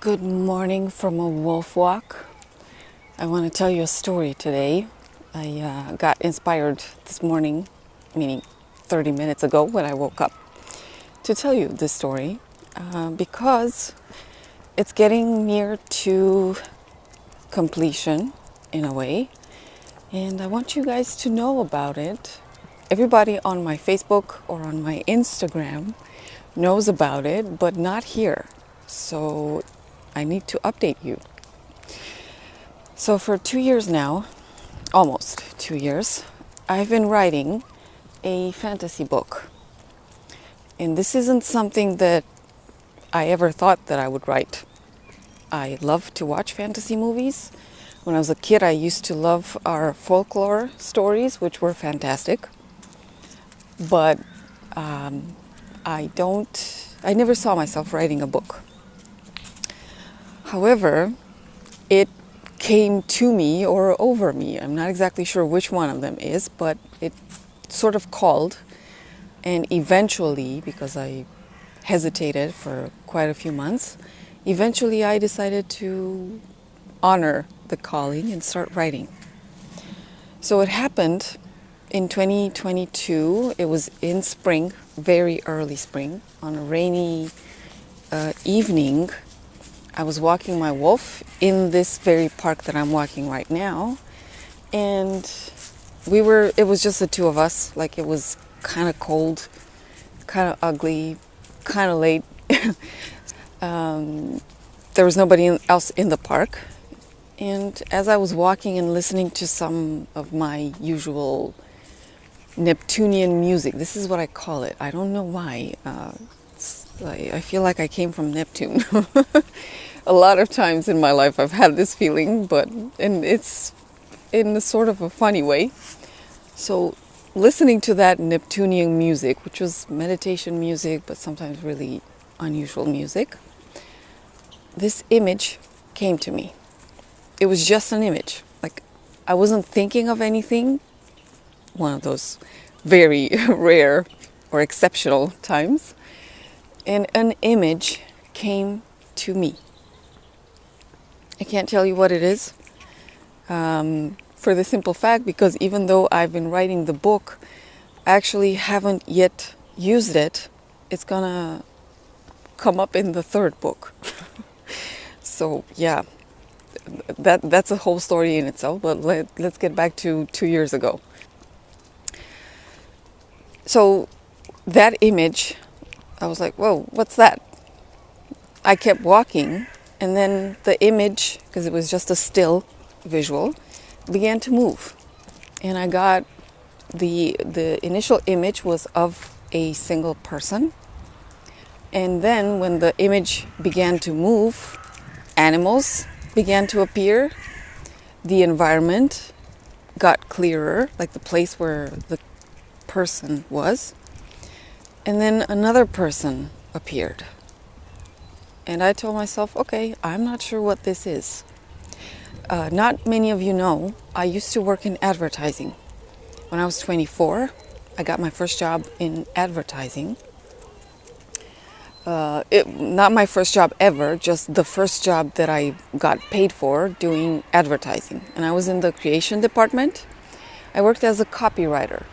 Good morning from a wolf walk. I want to tell you a story today. I got inspired this morning, meaning 30 minutes ago when I woke up, to tell you this story because it's getting near to completion in a way, and I want you guys to know about it. Everybody on my Facebook or on my Instagram knows about it, but not here. So I need to update you. So for 2 years now, almost 2 years, I've been writing a fantasy book. And this isn't something that I ever thought that I would write. I love to watch fantasy movies. When I was a kid, I used to love our folklore stories, which were fantastic. But I never saw myself writing a book. However, it came to me or over me. I'm not exactly sure which one of them is, but it sort of called. And eventually, because I hesitated for quite a few months, eventually I decided to honor the calling and start writing. So it happened in 2022. It was in spring, very early spring, on a rainy evening. I was walking my wolf in this very park that I'm walking right now, and it was just the two of us. Like, it was kind of cold, kind of ugly, kind of late. There was nobody else in the park, and as I was walking and listening to some of my usual Neptunian music, this is what I call it, I don't know why, I feel like I came from Neptune. A lot of times in my life I've had this feeling, and it's in a sort of a funny way. So listening to that Neptunian music, which was meditation music, but sometimes really unusual music, this image came to me. It was just an image. Like, I wasn't thinking of anything. One of those very rare or exceptional times. And an image came to me. I can't tell you what it is, for the simple fact, because even though I've been writing the book, I actually haven't yet used it. It's gonna come up in the third book. So yeah, that's a whole story in itself, but let's get back to 2 years ago. So that image, I was like, whoa, what's that? I kept walking, and then the image, because it was just a still visual, began to move. And I got the initial image was of a single person. And then when the image began to move, animals began to appear. The environment got clearer, like the place where the person was. And then another person appeared. And I told myself, okay, I'm not sure what this is. Not many of you know, I used to work in advertising. When I was 24, I got my first job in advertising. Not my first job ever, just the first job that I got paid for doing advertising. And I was in the creation department. I worked as a copywriter.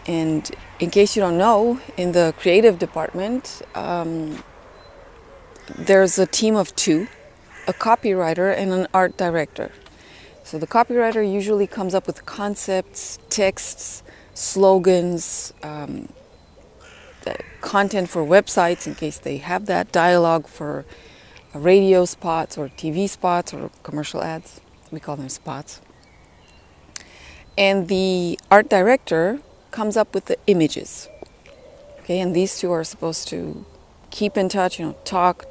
And in case you don't know, in the creative department, there's a team of two, a copywriter and an art director. So the copywriter usually comes up with concepts, texts, slogans, content for websites in case they have that, dialogue for radio spots or TV spots or commercial ads. We call them spots. And the art director comes up with the images. Okay, and these two are supposed to keep in touch, talk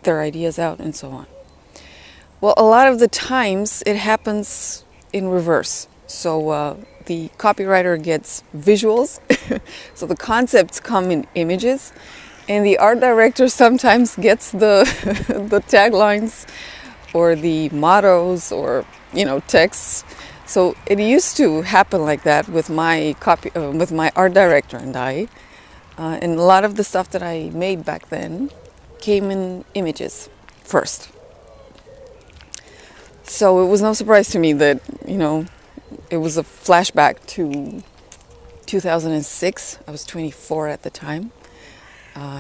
their ideas out and so on. Well, a lot of the times it happens in reverse. So the copywriter gets visuals, so the concepts come in images, and the art director sometimes gets the the taglines or the mottos or texts. So it used to happen like that with my with my art director and I, and a lot of the stuff that I made back then came in images. first. So it was no surprise to me that, it was a flashback to 2006. I was 24 at the time.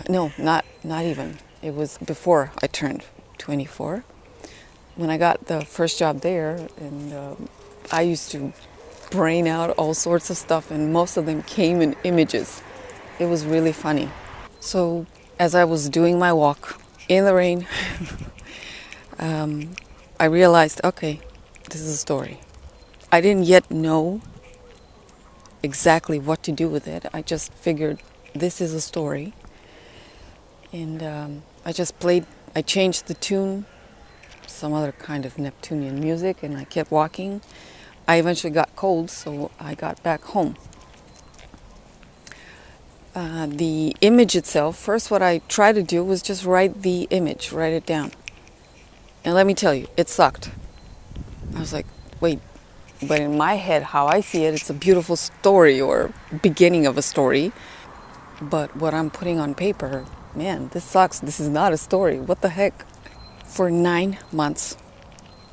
No, not even. It was before I turned 24. When I got the first job there, and I used to brain out all sorts of stuff, and most of them came in images. It was really funny. So as I was doing my walk in the rain, I realized, okay, this is a story. I didn't yet know exactly what to do with it. I just figured this is a story. And I changed the tune, some other kind of Neptunian music, and I kept walking. I eventually got cold, so I got back home. The image itself, first what I tried to do was just write the image, write it down. And let me tell you, it sucked. I was like, wait, but in my head, how I see it, it's a beautiful story or beginning of a story. But what I'm putting on paper, man, this sucks. This is not a story. What the heck? For 9 months,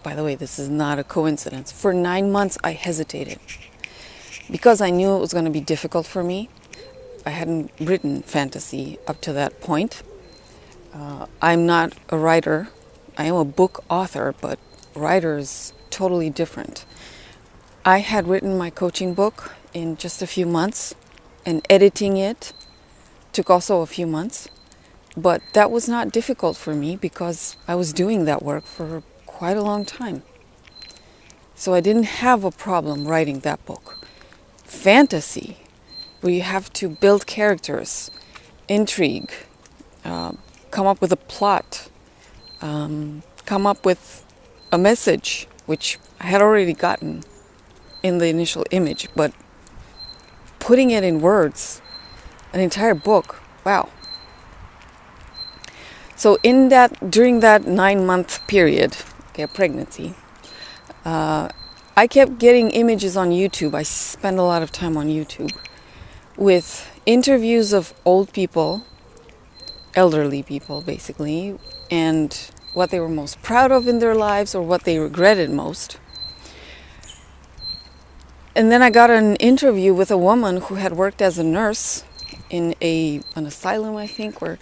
by the way, this is not a coincidence. For 9 months, I hesitated because I knew it was going to be difficult for me. I hadn't written fantasy up to that point. I'm not a writer. I am a book author, but writer is totally different. I had written my coaching book in just a few months, and editing it took also a few months. But that was not difficult for me because I was doing that work for quite a long time. So I didn't have a problem writing that book. Fantasy, where you have to build characters, intrigue, come up with a plot, come up with a message, which I had already gotten in the initial image, but putting it in words, an entire book, wow. So during that 9-month period, pregnancy, I kept getting images on YouTube. I spent a lot of time on YouTube with interviews of old people, elderly people basically, and what they were most proud of in their lives or what they regretted most. And then I got an interview with a woman who had worked as a nurse in an asylum, I think, where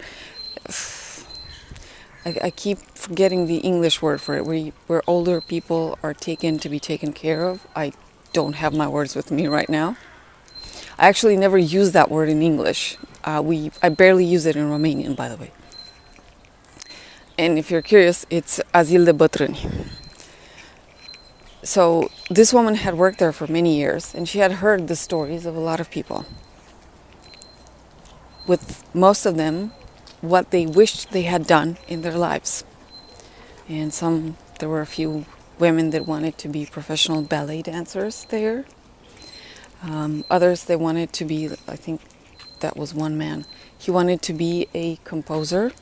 I keep forgetting the English word for it, where older people are taken to be taken care of. I don't have my words with me right now. I actually never use that word in English. I barely use it in Romanian, by the way. And if you're curious, it's azil de bătrâni. So this woman had worked there for many years, and she had heard the stories of a lot of people. With most of them, what they wished they had done in their lives. And there were a few women that wanted to be professional ballet dancers there. Others, they wanted to be, I think that was one man. He wanted to be a composer,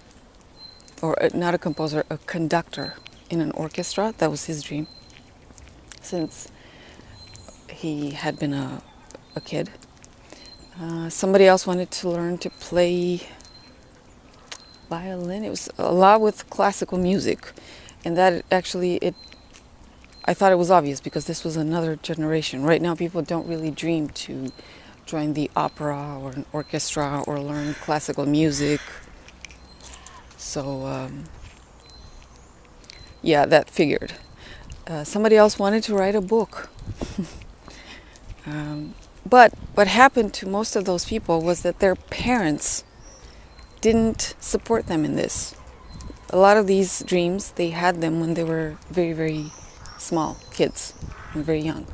or not a composer, a conductor in an orchestra. That was his dream since he had been a kid. Somebody else wanted to learn to play violin. It was a lot with classical music, and that actually I thought it was obvious because this was another generation. Right now people don't really dream to join the opera or an orchestra or learn classical music. So yeah, that figured. Somebody else wanted to write a book. But what happened to most of those people was that their parents didn't support them in this. A lot of these dreams, they had them when they were very, very small kids and very young.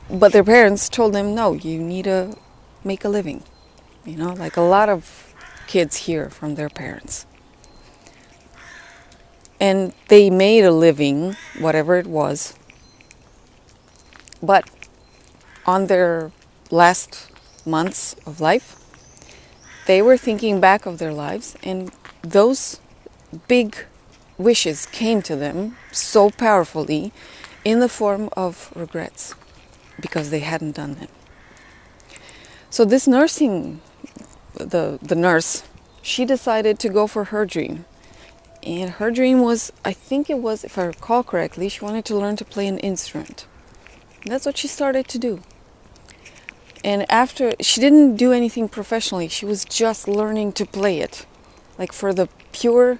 But their parents told them, no, you need to make a living. Like a lot of kids hear from their parents. And they made a living, whatever it was. But on their last months of life, they were thinking back of their lives, and those big wishes came to them so powerfully in the form of regrets because they hadn't done them. So this the nurse, she decided to go for her dream. And her dream was, I think it was, if I recall correctly, she wanted to learn to play an instrument. That's what she started to do. And after, she didn't do anything professionally. She was just learning to play it. Like for the pure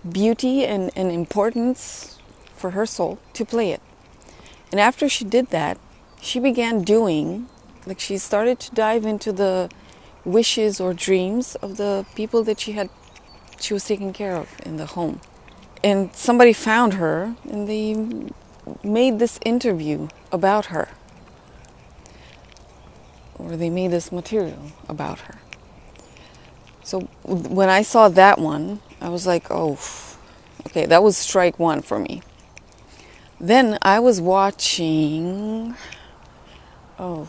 beauty and importance for her soul to play it. And after she did that, she began doing, like she started to dive into the wishes or dreams of the people that she was taking care of in the home. And somebody found her and they made this interview about her. Or they made this material about her. So when I saw that one, I was like, oh, okay, that was strike one for me. Then I was watching, oh,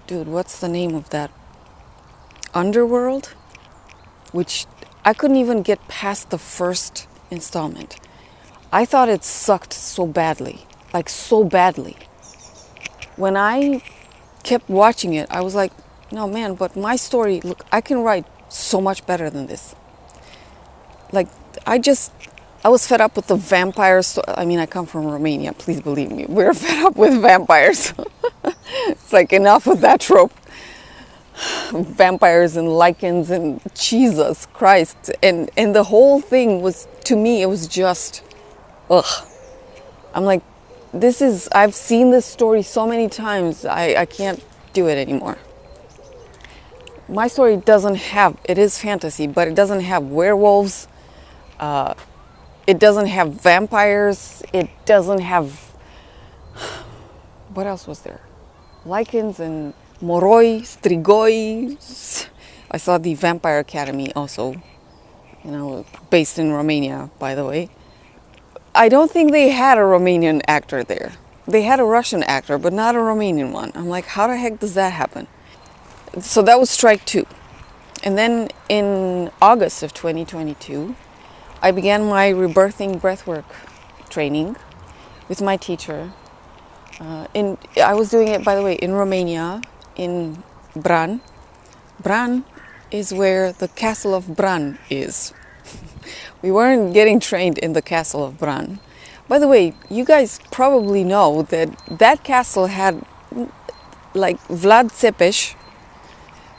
dude, what's the name of that? Underworld? Which I couldn't even get past the first installment. I thought it sucked so badly, like so badly. When I kept watching it, I was like, no man, but my story, look, I can write so much better than this. Like, I was fed up with the vampire story. I mean, I come from Romania, please believe me. We're fed up with vampires. It's like, enough with that trope. Vampires and lichens and Jesus Christ. And the whole thing was, to me, it was just, ugh. I'm like, I've seen this story so many times, I can't do it anymore. My story it is fantasy, but it doesn't have werewolves, it doesn't have vampires, it doesn't have, what else was there? Lichens and moroi, strigoi. I saw the Vampire Academy also, based in Romania, by the way. I don't think they had a Romanian actor there. They had a Russian actor, but not a Romanian one. I'm like, how the heck does that happen? So that was strike two. And then in August of 2022, I began my rebirthing breathwork training with my teacher. I was doing it, by the way, in Romania, in Bran. Bran is where the castle of Bran is. We weren't getting trained in the castle of Bran. By the way, you guys probably know that castle had, like, Vlad Țepeș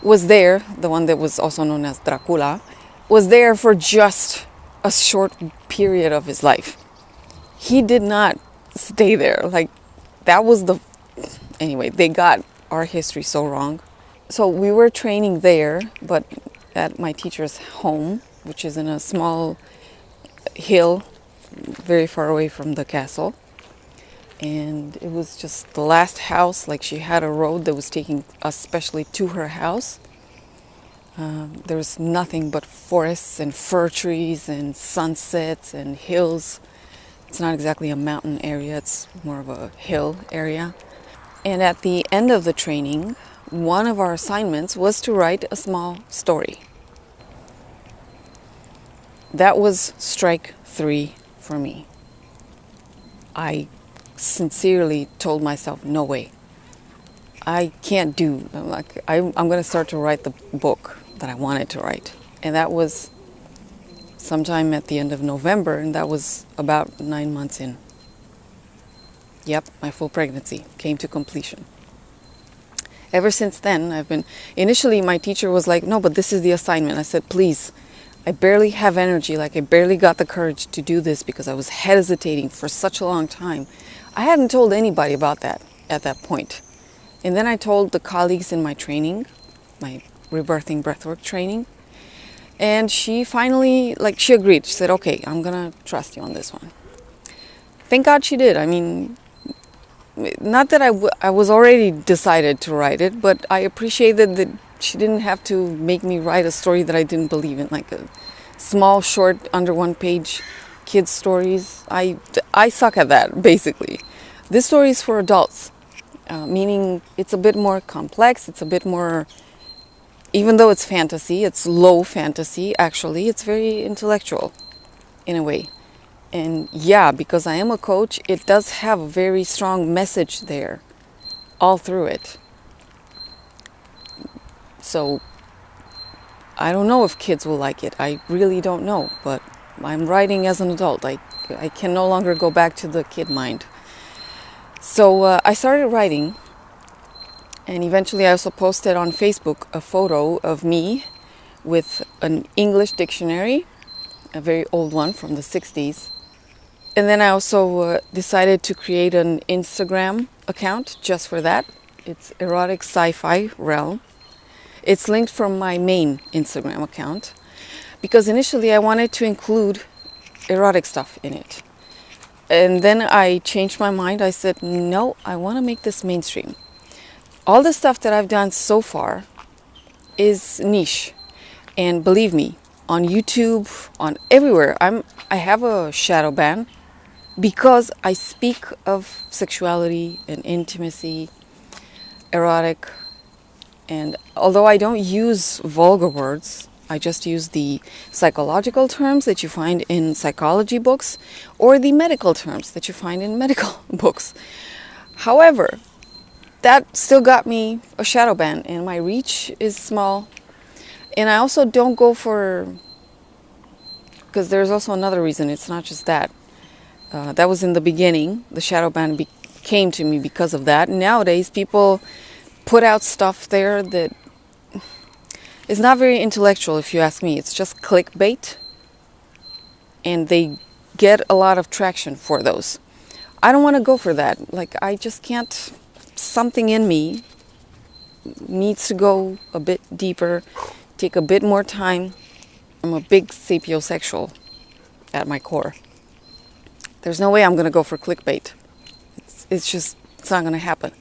was there, the one that was also known as Dracula, was there for just a short period of his life. He did not stay there. Like, that was anyway, they got our history so wrong. So we were training there, but at my teacher's home, which is in a small hill very far away from the castle. And it was just the last house. Like, she had a road that was taking us specially to her house. There was nothing but forests and fir trees and sunsets and hills. It's not exactly a mountain area, it's more of a hill area. And at the end of the training, one of our assignments was to write a small story. That was strike three for me. I sincerely told myself, no way. I can't do, I'm going to start to write the book that I wanted to write. And that was sometime at the end of November, and that was about 9 months in. Yep, my full pregnancy came to completion. Ever since then, initially my teacher was like, no, but this is the assignment. I said, please, I barely have energy, like I barely got the courage to do this because I was hesitating for such a long time. I hadn't told anybody about that at that point. And then I told the colleagues in my training, my rebirthing breathwork training, and she finally, she agreed. She said, okay, I'm gonna trust you on this one. Thank God she did. I mean, not that I was already decided to write it, but I appreciated that she didn't have to make me write a story that I didn't believe in, like a small, short, under one page kids stories. I suck at that, basically. This story is for adults, meaning it's a bit more complex. It's a bit more, even though it's fantasy, it's low fantasy, actually. It's very intellectual in a way. And yeah, because I am a coach, it does have a very strong message there all through it. So I don't know if kids will like it. I really don't know, but I'm writing as an adult. I can no longer go back to the kid mind. So I started writing, and eventually I also posted on Facebook a photo of me with an English dictionary, a very old one from the 60s. And then I also decided to create an Instagram account just for that. It's Erotic Sci-Fi Realm. It's linked from my main Instagram account because initially I wanted to include erotic stuff in it. And then I changed my mind. I said, no, I want to make this mainstream. All the stuff that I've done so far is niche. And believe me, on YouTube, on everywhere, I have a shadow ban because I speak of sexuality and intimacy, erotic, and although I don't use vulgar words, I just use the psychological terms that you find in psychology books or the medical terms that you find in medical books. However, that still got me a shadow ban, and my reach is small. And I also don't go for, because there's also another reason, it's not just that. That was in the beginning. The shadow ban came to me because of that. Nowadays, people put out stuff there that is not very intellectual, if you ask me. It's just clickbait, and they get a lot of traction for those. I don't want to go for that. Like, I just can't. Something in me needs to go a bit deeper, take a bit more time. I'm a big sapiosexual at my core. There's no way I'm going to go for clickbait. It's not going to happen.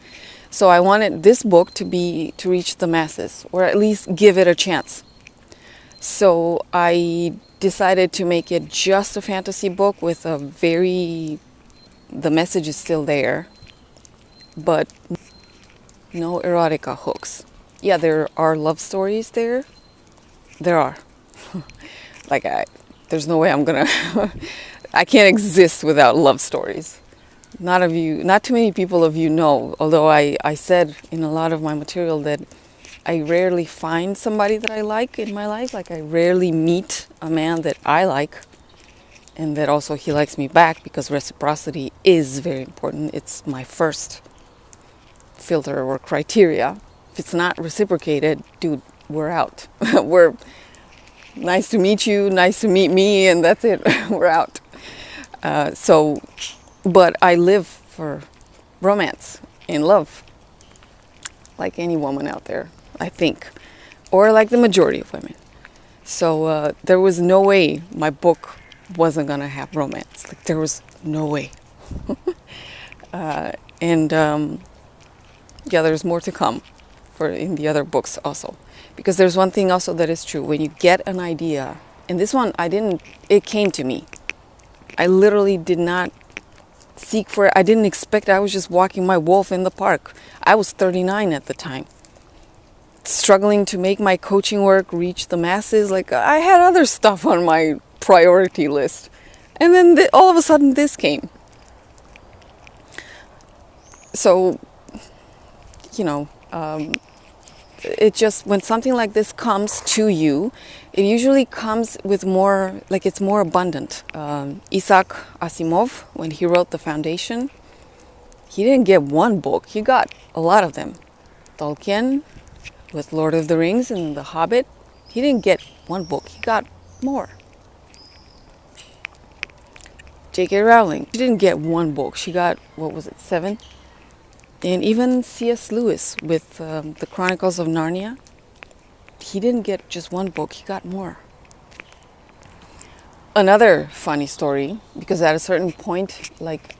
So I wanted this book to reach the masses, or at least give it a chance. So I decided to make it just a fantasy book with the message is still there, but no erotica hooks. Yeah, there are love stories there. There are. There's no way I'm gonna, I can't exist without love stories. Not too many people of you know, although I said in a lot of my material that I rarely find somebody that I like in my life. Like, I rarely meet a man that I like, and that also he likes me back, because reciprocity is very important. It's my first filter or criteria. If it's not reciprocated, dude, we're out. We're nice to meet you, nice to meet me, and that's it. We're out. But I live for romance and love, like any woman out there, I think, or like the majority of women. So there was no way my book wasn't gonna have romance. Like, there was no way. Yeah, there's more to come in the other books also, because there's one thing also that is true. When you get an idea, and this one it came to me. I literally did not seek for it. I didn't expect it. I was just walking my wolf in the park. I was 39 at the time, struggling to make my coaching work reach the masses. Like, I had other stuff on my priority list, and then all of a sudden this came. So, it just, when something like this comes to you, it usually comes with more, like, it's more abundant. Isaac Asimov, when he wrote The Foundation, he didn't get one book, he got a lot of them. Tolkien, with Lord of the Rings and The Hobbit, he didn't get one book, he got more. J.K. Rowling, she didn't get one book, she got, 7? And even C.S. Lewis with the Chronicles of Narnia, he didn't get just one book, he got more. Another funny story, because at a certain point, like,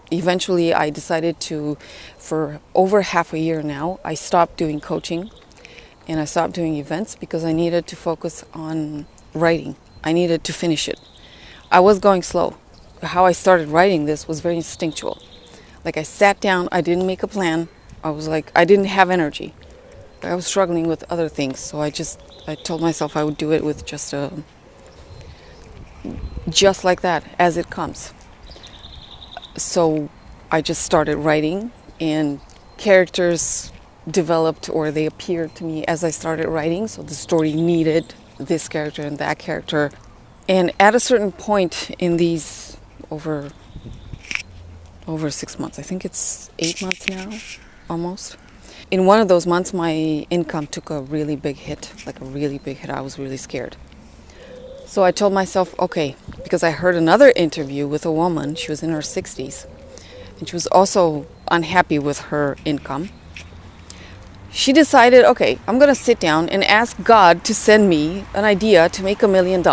eventually I decided to, for over half a year now, I stopped doing coaching and I stopped doing events because I needed to focus on writing. I needed to finish it. I was going slow. How I started writing this was very instinctual. Like, I sat down, I didn't make a plan. I didn't have energy. I was struggling with other things, so I told myself I would do it with just like that, as it comes. So I just started writing, and characters developed, or they appeared to me as I started writing. So the story needed this character and that character. And at a certain point in these over 6 months, I think it's 8 months now, almost. In one of those months, my income took a really big hit, like a really big hit. I was really scared. So I told myself, okay, because I heard another interview with a woman, she was in her 60s, and she was also unhappy with her income. She decided, okay, I'm going to sit down and ask God to send me an idea to make $1 million.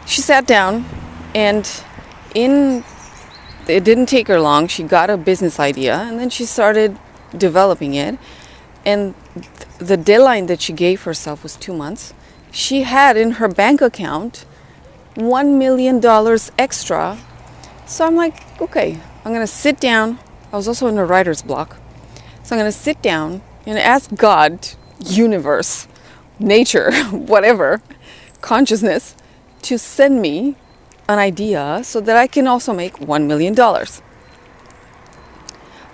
She sat down, and it didn't take her long. She got a business idea, and then she started developing it. And the deadline that she gave herself was 2 months. She had in her bank account $1 million extra. So I'm like, okay, I'm going to sit down. I was also in a writer's block. So I'm going to sit down and ask God, universe, nature, whatever, consciousness, to send me an idea so that I can also make $1 million.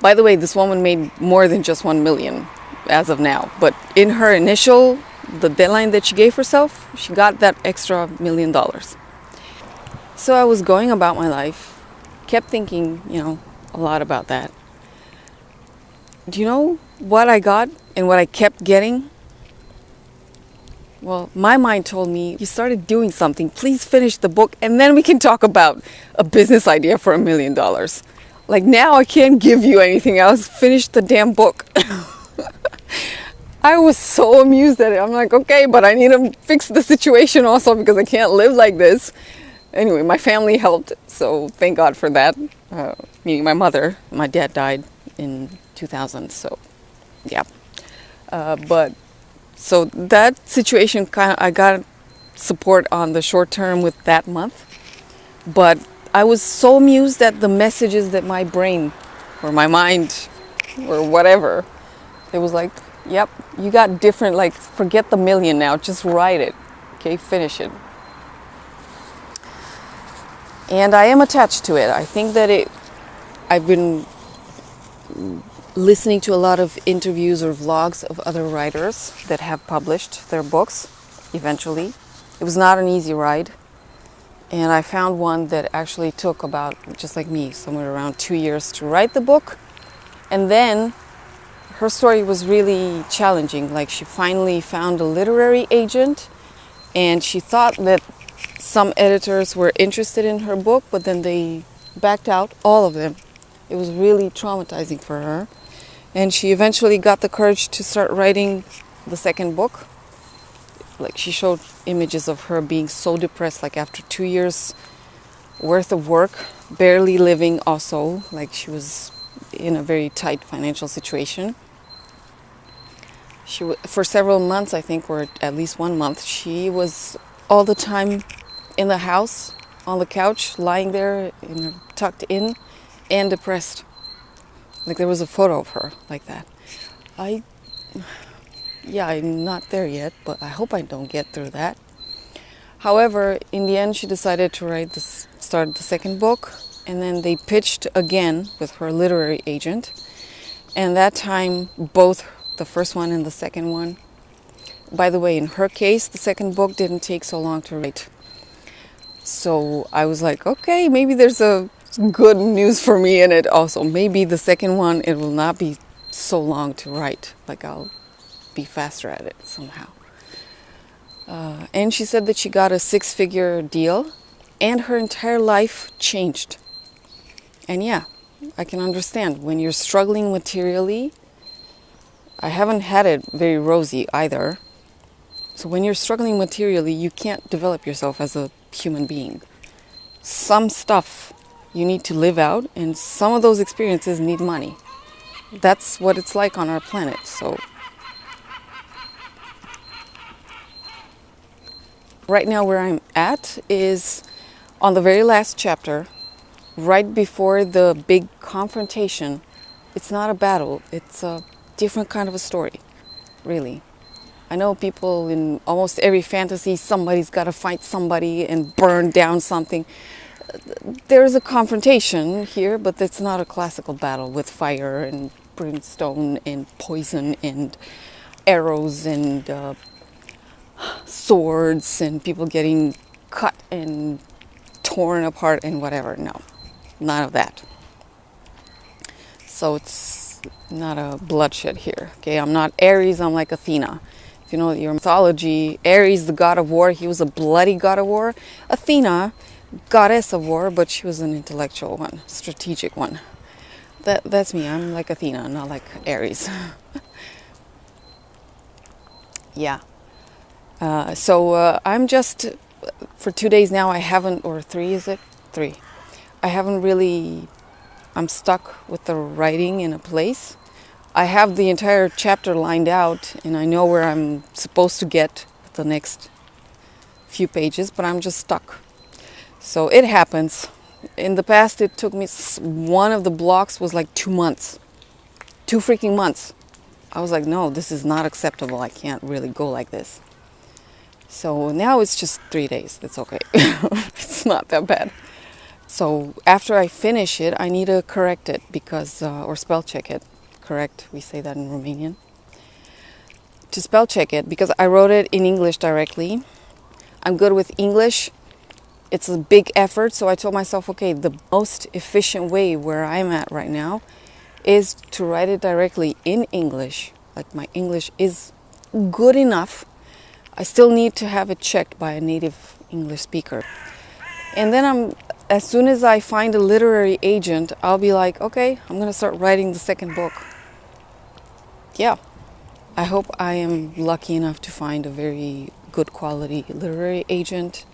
By the way, this woman made more than just 1 million as of now. But in her initial, the deadline that she gave herself, she got that extra $1 million. So I was going about my life, kept thinking, a lot about that. Do you know what I got and what I kept getting? Well, my mind told me, you started doing something, please finish the book, and then we can talk about a business idea for $1 million. Like, now I can't give you anything else. Finish the damn book. I was so amused at it. I'm like, okay, but I need to fix the situation also because I can't live like this. Anyway, my family helped, so thank God for that. Meaning my mother. My dad died in 2000, so yeah. So that situation, I got support on the short term with that month. But I was so amused at the messages that my brain or my mind or whatever, it was like, yep, you got different, like, forget the million now, just write it, okay, finish it. And I am attached to it. I think that I've been listening to a lot of interviews or vlogs of other writers that have published their books eventually. It was not an easy ride. And I found one that actually took about, just like me, somewhere around 2 years to write the book. And then her story was really challenging. Like, she finally found a literary agent, and she thought that some editors were interested in her book, but then they backed out, all of them. It was really traumatizing for her. And she eventually got the courage to start writing the second book. Like, she showed images of her being so depressed, like after 2 years worth of work, barely living also, like she was in a very tight financial situation. For several months, I think, or at least 1 month, she was all the time in the house, on the couch, lying there, tucked in, and depressed. Like, there was a photo of her like that. I'm not there yet, but I hope I don't get through that. However, in the end, she decided to start the second book, and then they pitched again with her literary agent. And that time, both the first one and the second one, by the way, in her case, the second book didn't take so long to write. So I was like, okay, maybe there's a good news for me in it also. Maybe the second one, it will not be so long to write. Like, I'll be faster at it somehow. And she said that she got a 6-figure deal and her entire life changed. And yeah, I can understand when you're struggling materially. I haven't had it very rosy either. So when you're struggling materially, you can't develop yourself as a human being. Some stuff you need to live out, and some of those experiences need money. That's what it's like on our planet. So right now where I'm at is on the very last chapter, right before the big confrontation. It's not a battle, it's a different kind of a story, really. I know people in almost every fantasy, somebody's got to fight somebody and burn down something. There's a confrontation here, but it's not a classical battle with fire and brimstone and poison and arrows and swords and people getting cut and torn apart and whatever. No, none of that. So it's not a bloodshed here. Okay, I'm not Ares, I'm like Athena. If you know your mythology, Ares, the god of war, he was a bloody god of war. Athena, goddess of war, but she was an intellectual one, strategic one. That's me. I'm like Athena, not like Ares. Yeah. So I'm just, for 2 days now, I haven't, or 3 is it? 3. I haven't really, I'm stuck with the writing in a place. I have the entire chapter lined out and I know where I'm supposed to get the next few pages, but I'm just stuck. So it happens. In the past, it took me, one of the blocks was like 2 months. 2 freaking months. I was like, no, this is not acceptable. I can't really go like this. So now it's just 3 days. It's okay. It's not that bad. So after I finish it, I need to correct it because, or spell check it. Correct, we say that in Romanian. To spell check it because I wrote it in English directly. I'm good with English. It's a big effort. So I told myself, okay, the most efficient way where I'm at right now is to write it directly in English. Like my English is good enough. I still need to have it checked by a native English speaker. And then as soon as I find a literary agent, I'll be like, okay, I'm going to start writing the second book. Yeah. I hope I am lucky enough to find a very good quality literary agent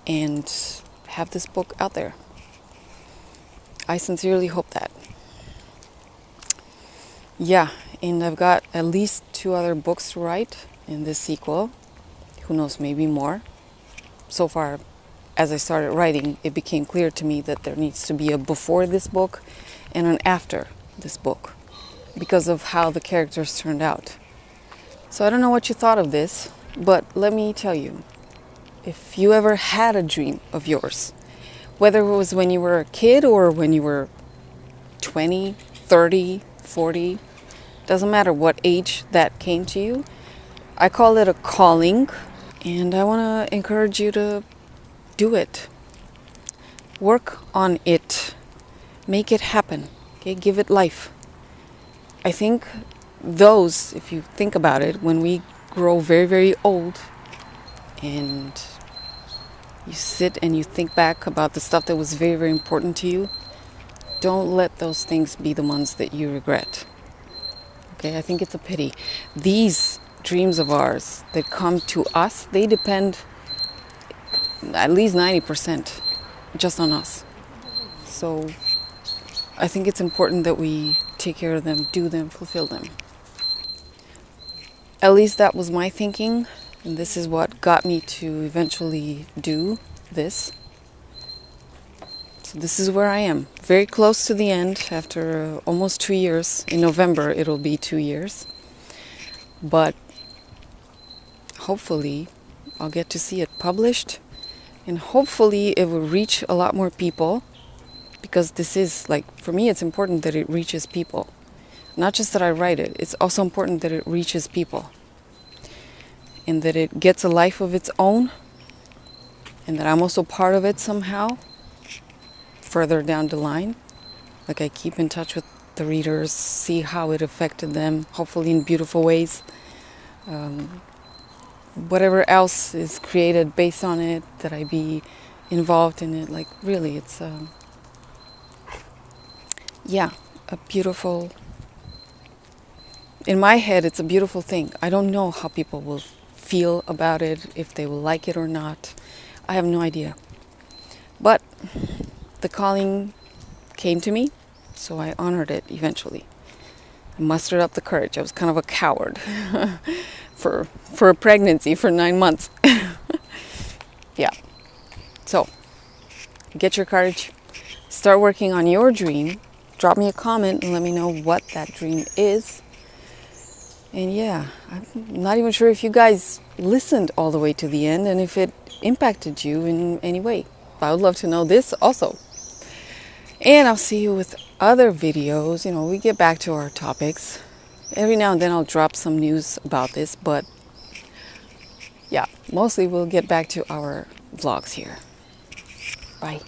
and have this book out there. I sincerely hope that. Yeah, and I've got at least 2 other books to write in this sequel. Who knows, maybe more. So far, as I started writing, it became clear to me that there needs to be a before this book and an after this book because of how the characters turned out. So I don't know what you thought of this, but let me tell you, if you ever had a dream of yours, whether it was when you were a kid or when you were 20, 30, 40, doesn't matter what age that came to you, I call it a calling, and I want to encourage you to do it. Work on it. Make it happen. Okay, give it life. I think those, if you think about it, when we grow very, very old and you sit and you think back about the stuff that was very, very important to you, don't let those things be the ones that you regret. Okay, I think it's a pity. These dreams of ours that come to us, they depend at least 90% just on us. So I think it's important that we take care of them, do them, fulfill them. At least that was my thinking, and this is what got me to eventually do this. So this is where I am, very close to the end after almost 2 years. In November it'll be 2 years. But hopefully I'll get to see it published, and hopefully it will reach a lot more people, because this is, like, for me it's important that it reaches people. Not just that I write it, it's also important that it reaches people and that it gets a life of its own, and that I'm also part of it somehow further down the line. Like, I keep in touch with the readers, see how it affected them, hopefully in beautiful ways. Whatever else is created based on it, that I be involved in it. Like, really, it's a beautiful, in my head it's a beautiful thing. I don't know how people will feel about it, if they will like it or not. I have no idea. But the calling came to me, so I honored it eventually. I mustered up the courage. I was kind of a coward for a pregnancy for 9 months. Yeah. So get your courage, start working on your dream. Drop me a comment and let me know what that dream is. And yeah, I'm not even sure if you guys listened all the way to the end and if it impacted you in any way. I would love to know this also. And I'll see you with other videos. You know, we get back to our topics. Every now and then I'll drop some news about this, but yeah, mostly we'll get back to our vlogs here. Bye.